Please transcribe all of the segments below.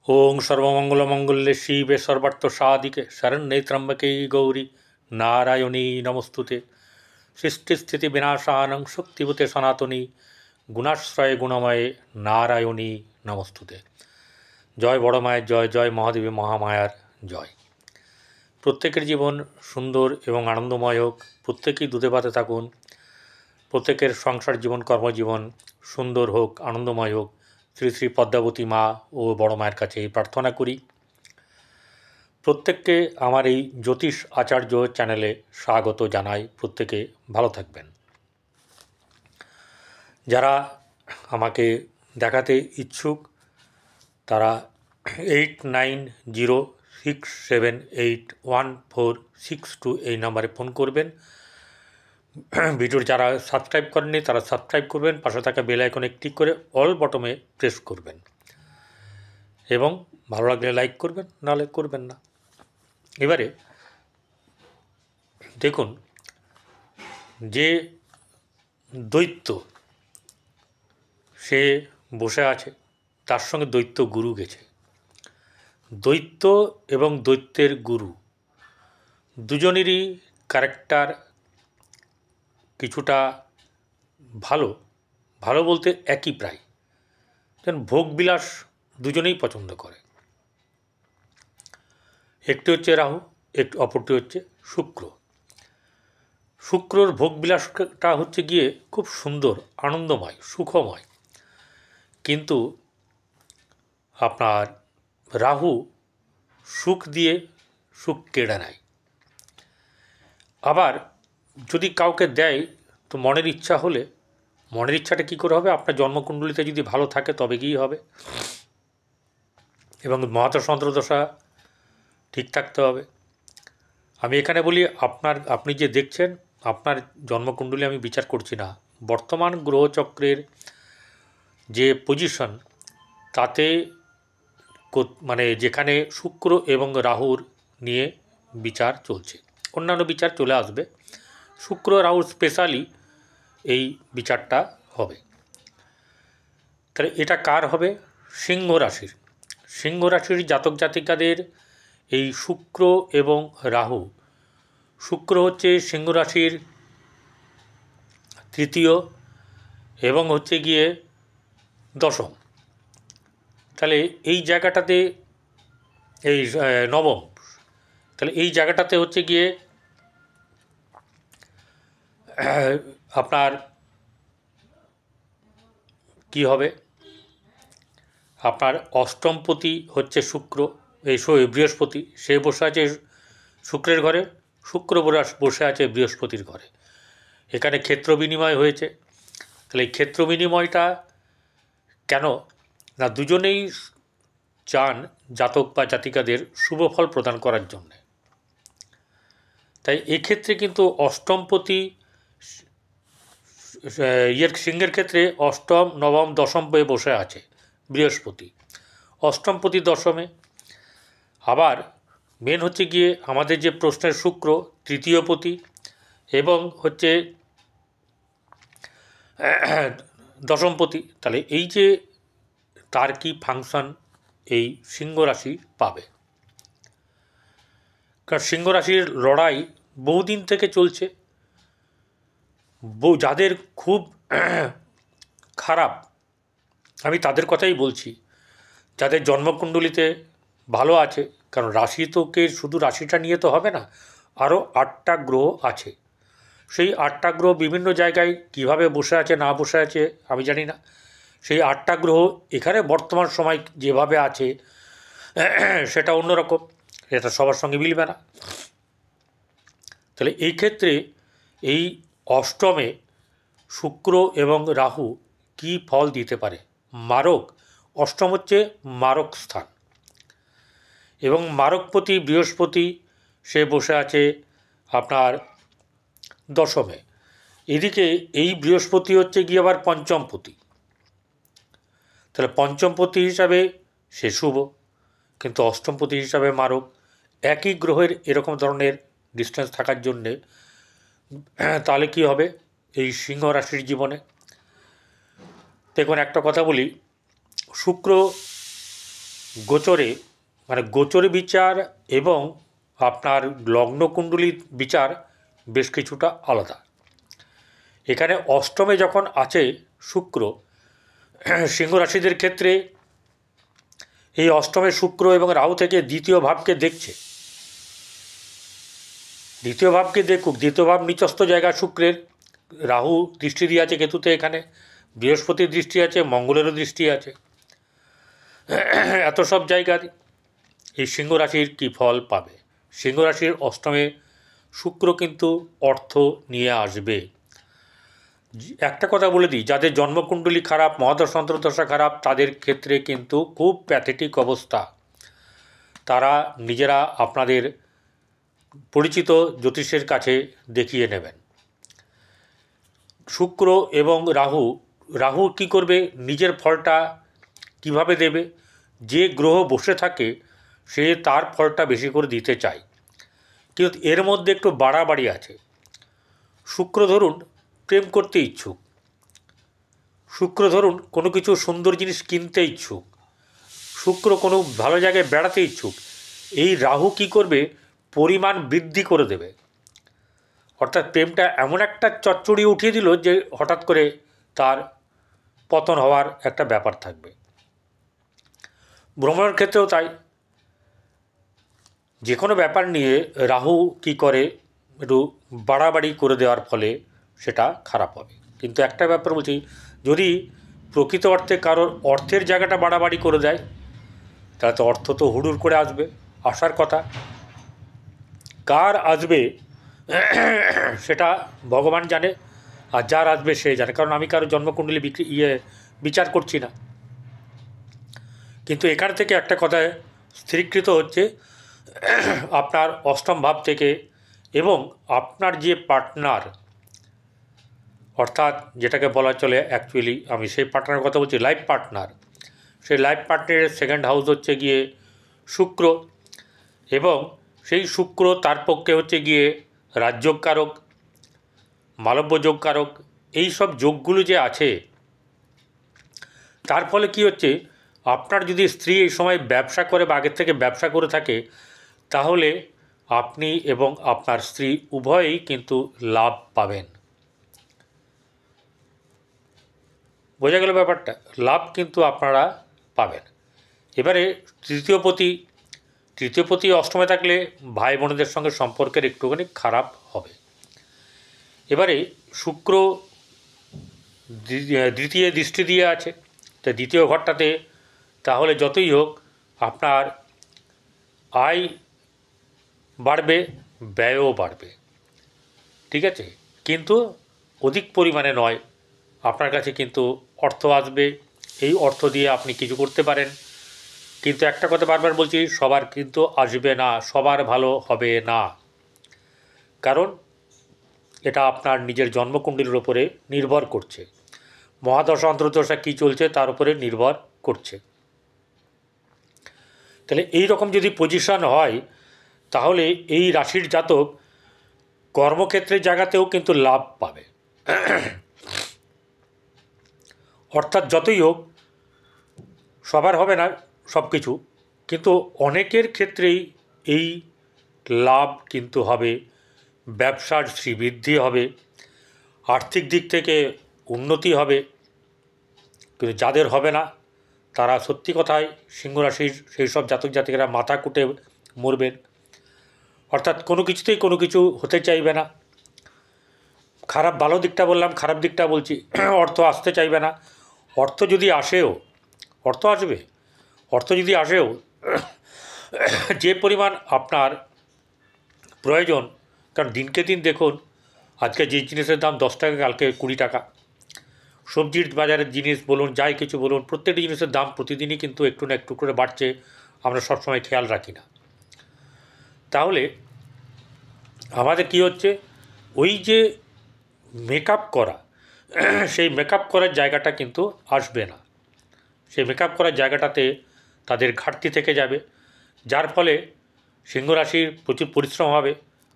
ओं सर्वमंगलमंगल्ये शिवे सर्वार्थसाधिके शरण्ये त्र्यंबके गौरी नारायणी नमस्तुते। सृष्टिस्थिति विनाशानं शक्तिभूते सनातनी गुणाश्रय गुणमये नारायणी नमस्तुते। जय बड़ मायर जय, जय महादेवी महामायार जय। प्रत्येकेर जीवन सुंदर एवं आनंदमय होक, प्रत्येकेई दूधे भाते थाकुन, प्रत्येकेर संसार जीवन कर्मजीवन सुंदर होक आनंदमय होक। श्री श्री पद्मावती मा और बड़ मायर काछे प्रार्थना करी। प्रत्येकके आमार एई ज्योतिष आचार्य चैनेले स्वागत जानाई। प्रत्येके भालो थाकबेन। जारा आमाके देखाते इच्छुक तारा 8906781462 এই নাম্বারে ফোন করবেন। ভিডিওর যারা সাবস্ক্রাইব করেননি তারা সাবস্ক্রাইব করবেন, পাশে থাকা বেল আইকনে ক্লিক করে অল বটমে প্রেস করবেন এবং ভালো লাগলে লাইক করবেন, নাহলে করবেন না। এবারে দেখুন, যে দৈত্য সে বসে আছে, তার সঙ্গে দৈত্য গুরু গেছে। দৈত্য এবং দৈত্যের গুরু দুজনেরই ক্যারেক্টার কিছুটা ভালো, ভালো বলতে একই প্রায়। যেন ভোগবিলাস দুজনেই পছন্দ করে। একটি হচ্ছে রাহু, অপরটি হচ্ছে শুক্র। শুক্রর ভোগবিলাসটা হচ্ছে গিয়ে খুব সুন্দর, আনন্দময়, সুখময়। কিন্তু আপনার রাহু সুখ দিয়ে সুখ কেড়ে নেয়। আবার যদি কাউকে দেয় তো মনের ইচ্ছা হলে, মনের ইচ্ছাটা কী করে হবে? আপনার জন্মকুণ্ডলিতে যদি ভালো থাকে তবে গিয়েই হবে, এবং মহাদশা অন্তর্দশা ঠিক থাকতে হবে। আমি এখানে বলি, আপনি যে দেখছেন আপনার জন্মকুণ্ডলী আমি বিচার করছি না, বর্তমান গ্রহচক্রের যে পজিশন তাতে মানে যেখানে শুক্র এবং রাহুর নিয়ে বিচার চলছে, অন্যান্য বিচার চলে আসবে, শুক্র রাহুর স্পেশালি এই বিচারটা হবে। তাহলে এটা কার হবে? সিংহ রাশির। সিংহ রাশির জাতক জাতিকাদের এই শুক্র এবং রাহু, শুক্র হচ্ছে সিংহ রাশির তৃতীয় এবং হচ্ছে গিয়ে দশম। তাহলে এই জায়গাটাতে এই নবম, তাহলে এই জায়গাটাতে হচ্ছে গিয়ে আপনার কি হবে? আপনার অষ্টমপতি হচ্ছে শুক্র, এই বৃহস্পতি, সে বসে আছে শুক্রের ঘরে, শুক্র বসে আছে বৃহস্পতির ঘরে। এখানে ক্ষেত্র বিনিময় হয়েছে। তাহলে এই ক্ষেত্র বিনিময়টা কেন না? দুজনেই চান জাতক বা জাতিকাদের শুভ ফল প্রদান করার জন্য। তাই এক্ষেত্রে কিন্তু অষ্টমপতি সিংহের ক্ষেত্রে অষ্টম, নবম, দশম হয়ে বসে আছে বৃহস্পতি, অষ্টমপতি দশমে। আবার মেন হচ্ছে গিয়ে আমাদের যে প্রশ্নের শুক্র তৃতীয়পতি এবং হচ্ছে দশমপতি। তাহলে এই যে তার কি ফাংশন এই সিংহ রাশি পাবে? কারণ সিংহ রাশির লড়াই বহুদিন থেকে চলছে। যাদের খুব খারাপ, আমি তাদের কথাই বলছি, যাদের জন্মকুণ্ডলিতে ভালো আছে। কারণ রাশি তোকে শুধু রাশিটা নিয়ে তো হবে না, আরও 8টা গ্রহ আছে। সেই 8টা গ্রহ বিভিন্ন জায়গায় কিভাবে বসে আছে না বসে আছে আমি জানি না। সেই 8টা গ্রহ এখানে বর্তমান সময় যেভাবে আছে সেটা অন্যরকম, এটা সবার সঙ্গে মিলবে না। তাহলে এই ক্ষেত্রে এই অষ্টমে শুক্র এবং রাহু কি ফল দিতে পারে? মারক। অষ্টম হচ্ছে মারক স্থান এবং মারকপতি বৃহস্পতি সে বসে আছে আপনার দশমে। এদিকে এই বৃহস্পতি হচ্ছে গিয়ে আবার পঞ্চমপতি। তাহলে পঞ্চমপতি হিসাবে সে শুভ, কিন্তু অষ্টমপতি হিসাবে মারক। একই গ্রহের এরকম ধরনের ডিস্টেন্স থাকার জন্যে তাহলে কি হবে এই সিংহ রাশির জীবনে? দেখুন, একটা কথা বলি, শুক্র গোচরে মানে গোচর বিচার এবং আপনার লগ্নকুণ্ডলীর বিচার বেশ কিছুটা আলাদা। এখানে অষ্টমে যখন আছে শুক্র, সিংহ রাশিদের ক্ষেত্রে এই অষ্টমে শুক্র এবং রাহু থেকে দ্বিতীয় ভাবকে দেখছে। দ্বিতীয় ভাবকে দেখুক, দ্বিতীয় ভাব নিচস্থ জায়গা শুক্রের, রাহু দৃষ্টি দিয়ে আছে কেতুতে, এখানে বৃহস্পতির দৃষ্টি আছে, মঙ্গলেরও দৃষ্টি আছে। এত সব জায়গার এই সিংহ রাশির কী ফল পাবে? সিংহ রাশির অষ্টমে শুক্র কিন্তু অর্থ নিয়ে আসবে। একটা কথা বলে দিই, যাদের জন্মকুণ্ডলী খারাপ, মহাদশা অন্তর্দশা খারাপ, তাদের ক্ষেত্রে কিন্তু খুব প্যাথেটিক অবস্থা। তারা নিজেরা আপনাদের পরিচিত জ্যোতিষের কাছে দেখিয়ে নেবেন। শুক্র এবং রাহু কী করবে, নিজের ফলটা কিভাবে দেবে? যে গ্রহ বসে থাকে সে তার ফলটা বেশি করে দিতে চায়, কিন্তু এর মধ্যে একটু বাড়াবাড়ি আছে। শুক্র ধরুন প্রেম করতে ইচ্ছুক, শুক্র ধরুন কোনো কিছু সুন্দর জিনিস কিনতে ইচ্ছুক, শুক্র কোনো ভালো জায়গায় বেড়াতে ইচ্ছুক, এই রাহু কী করবে, পরিমাণ বৃদ্ধি করে দেবে। অর্থাৎ প্রেমটা এমন একটা চচ্চড়ি উঠিয়ে দিল যে হঠাৎ করে তার পতন হওয়ার একটা ব্যাপার থাকবে। ভ্রমণের ক্ষেত্রেও তাই, যে কোনো ব্যাপার নিয়ে রাহু কী করে, একটু বাড়াবাড়ি করে দেওয়ার ফলে সেটা খারাপ হবে। কিন্তু একটা ব্যাপার বলছি, যদি প্রকৃত অর্থে কারোর অর্থের জায়গাটা বাড়াবাড়ি করে দেয়, তাহলে তো অর্থ তো হুড়ুর করে আসবে, আসার কথা। কার আসবে সেটা ভগবান জানে, আর যার আসবে সে জানে, কারণ আমি কারো জন্মকুণ্ডলী বিচার করছি না। কিন্তু এখান থেকে একটা কথায় স্থিরীকৃত হচ্ছে, আপনার অষ্টম ভাব থেকে এবং আপনার যে পার্টনার, অর্থাৎ যেটাকে বলা চলে অ্যাকচুয়ালি, আমি সেই পার্টনারের কথা বলছি, লাইফ পার্টনার। সেই লাইফ পার্টনারের সেকেন্ড হাউস হচ্ছে গিয়ে শুক্র, এবং সেই শুক্র তার পক্ষে হচ্ছে গিয়ে রাজযোগকারক, মালব্য যোগকারক। এই সব যোগগুলো যে আছে, তার ফলে কি হচ্ছে, আপনার যদি স্ত্রী এই সময় ব্যবসা করে বা আগের থেকে ব্যবসা করে থাকে, তাহলে আপনি এবং আপনার স্ত্রী উভয়েই কিন্তু লাভ পাবেন। বোঝা গেল ব্যাপারটা? লাভ কিন্তু আপনারা পাবেন। এবারে তৃতীয় পতি অষ্টমে থাকলে ভাই বোনদের সঙ্গে সম্পর্কের একটুখানি খারাপ হবে। এবারে শুক্র দ্বিতীয় দৃষ্টি দিয়ে আছে, তো দ্বিতীয় ঘরটাতে, তাহলে যতই হোক আপনার আয় বাড়বে, ব্যয়ও বাড়বে, ঠিক আছে, কিন্তু অধিক পরিমাণে নয়। আপনার কাছে কিন্তু অর্থ আসবে, এই অর্থ দিয়ে আপনি কিছু করতে পারেন। কিন্তু একটা কথা বারবার বলছি, সবার কিন্তু আসবে না, সবার ভালো হবে না, কারণ এটা আপনার নিজের জন্মকুণ্ডলীর ওপরে নির্ভর করছে, মহাদশা অন্তর্দশা কী চলছে তার উপরে নির্ভর করছে। তাহলে এই রকম যদি পজিশন হয়, তাহলে এই রাশির জাতক কর্মক্ষেত্রের জায়গাতেও কিন্তু লাভ পাবে। অর্থাৎ যতই হোক, সবার হবে না সব কিছু, কিন্তু অনেকের ক্ষেত্রেই এই লাভ কিন্তু হবে, ব্যবসার শ্রীবৃদ্ধি হবে, আর্থিক দিক থেকে উন্নতি হবে। কিন্তু যাদের হবে না, তারা সত্যি কথায় সিংহ রাশির সেই সব জাতক জাতিকেরা মাথা কুটে মরবেন। অর্থাৎ কোনো কিছুতেই কোনো কিছু হতে চাইবে না। খারাপ ভালো দিকটা বললাম, খারাপ দিকটা বলছি, অর্থ আসতে চাইবে না। অর্থ যদি আসেও, অর্থ আসবে, অর্থ যদি আসেও যে পরিমাণ আপনার প্রয়োজন, কারণ দিনকে দিন দেখুন, আজকে যে জিনিসের দাম 10 টাকা, কালকে 20 টাকা। সবজির বাজারের জিনিস বলুন, যাই কিছু বলুন, প্রত্যেকটি জিনিসের দাম প্রতিদিনই কিন্তু একটু না একটু করে বাড়ছে, আমরা সবসময় খেয়াল রাখি না। তাহলে আমাদের কি হচ্ছে, ওই যে মেকআপ করা, সেই মেকআপ করার জায়গাটা কিন্তু আসবে না। সেই মেকআপ করার জায়গাটাতে তাদের ঘাটতি থেকে যাবে, যার ফলে সিংহ রাশির প্রচুর পরিশ্রম হবে।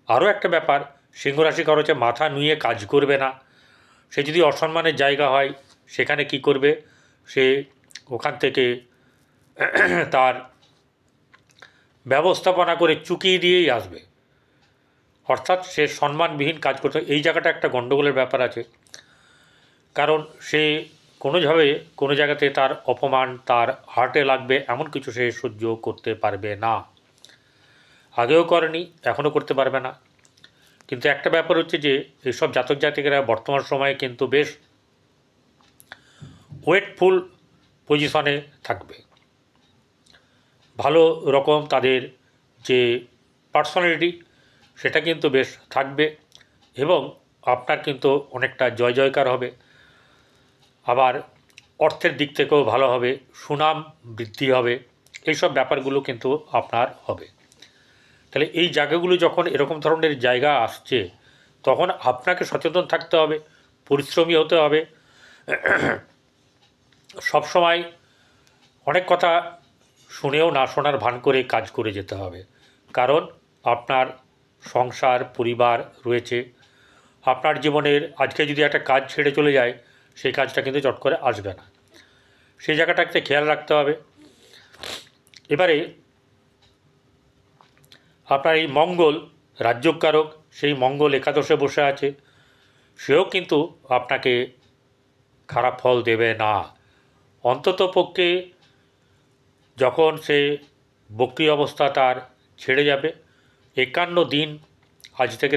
আরও একটা ব্যাপার, সিংহ রাশি কারো হচ্ছে মাথা নুয়ে কাজ করবে না। সে যদি অসম্মানের জায়গা হয়, সেখানে কি করবে, সে ওখান থেকে তার ব্যবস্থাপনা করে চুকিয়ে দিয়েই আসবে, অর্থাৎ সে সম্মানবিহীন কাজ করতে। এই জায়গাটা একটা গণ্ডগোলের ব্যাপার আছে, কারণ সে কোনোভাবে কোনো জায়গাতে তার অপমান তার হার্টে লাগবে এমন কিছু সে সহ্য করতে পারবে না। আগেও করেনি, এখনও করতে পারবে না। কিন্তু একটা ব্যাপার হচ্ছে যে এইসব জাতক জাতিকেরা বর্তমান সময়ে কিন্তু বেশ ওয়েটফুল পজিশনে থাকবে, ভালো রকম তাদের যে পার্সোনালিটি সেটা কিন্তু বেশ থাকবে, এবং আপনার কিন্তু অনেকটা জয় জয়কার হবে। আবার অর্থের দিক থেকেও ভালো হবে, সুনাম বৃদ্ধি হবে, এইসব ব্যাপারগুলো কিন্তু আপনার হবে। তাহলে এই জায়গাগুলো যখন এরকম ধরনের জায়গা আসছে, তখন আপনাকে সচেতন থাকতে হবে, পরিশ্রমী হতে হবে। সবসময় অনেক কথা শুনেও না শোনার ভান করে কাজ করে যেতে হবে, কারণ আপনার সংসার পরিবার রয়েছে। আপনার জীবনের আজকে যদি একটা কাজ ছেড়ে চলে যায়, সেই কাজটা কিন্তু চট করে আসবে না, সেই জায়গাটাকে খেয়াল রাখতে হবে। এবারে আপনার এই মঙ্গল রাজ্যকারক, সেই মঙ্গল একাদশে বসে আছে, সেও কিন্তু আপনাকে খারাপ ফল দেবে না। অন্ততপক্ষে যখন সে বক্রি অবস্থা তার ছেড়ে যাবে, 51 দিন, আজ থেকে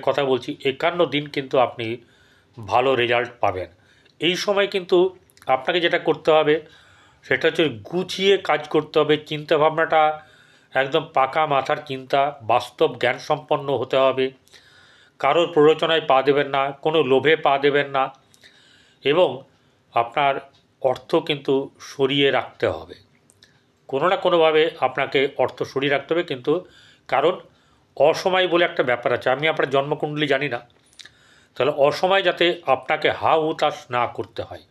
কথা বলছি, 51 দিন কিন্তু আপনি ভালো রেজাল্ট পাবেন। এই সময় কিন্তু আপনাকে যেটা করতে হবে সেটা হচ্ছে গুছিয়ে কাজ করতে হবে, চিন্তাভাবনাটা একদম পাকা মাথার চিন্তা, বাস্তব জ্ঞান সম্পন্ন হতে হবে, কারোর প্ররোচনায় পা দেবেন না, কোনো লোভে পা দেবেন না, এবং আপনার অর্থ কিন্তু সরিয়ে রাখতে হবে। কোনো না কোনোভাবে আপনাকে অর্থ সরিয়ে রাখতে হবে, কিন্তু কারণ অসময় বলে একটা ব্যাপার আছে। আমি আপনার জন্মকুণ্ডলী জানি না, তাহলে অসময় যাতে আপনাকে হা হুতাশ না করতে হয়,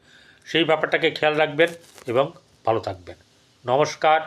সেই ব্যাপারটাকে খেয়াল রাখবেন এবং ভালো থাকবেন। নমস্কার।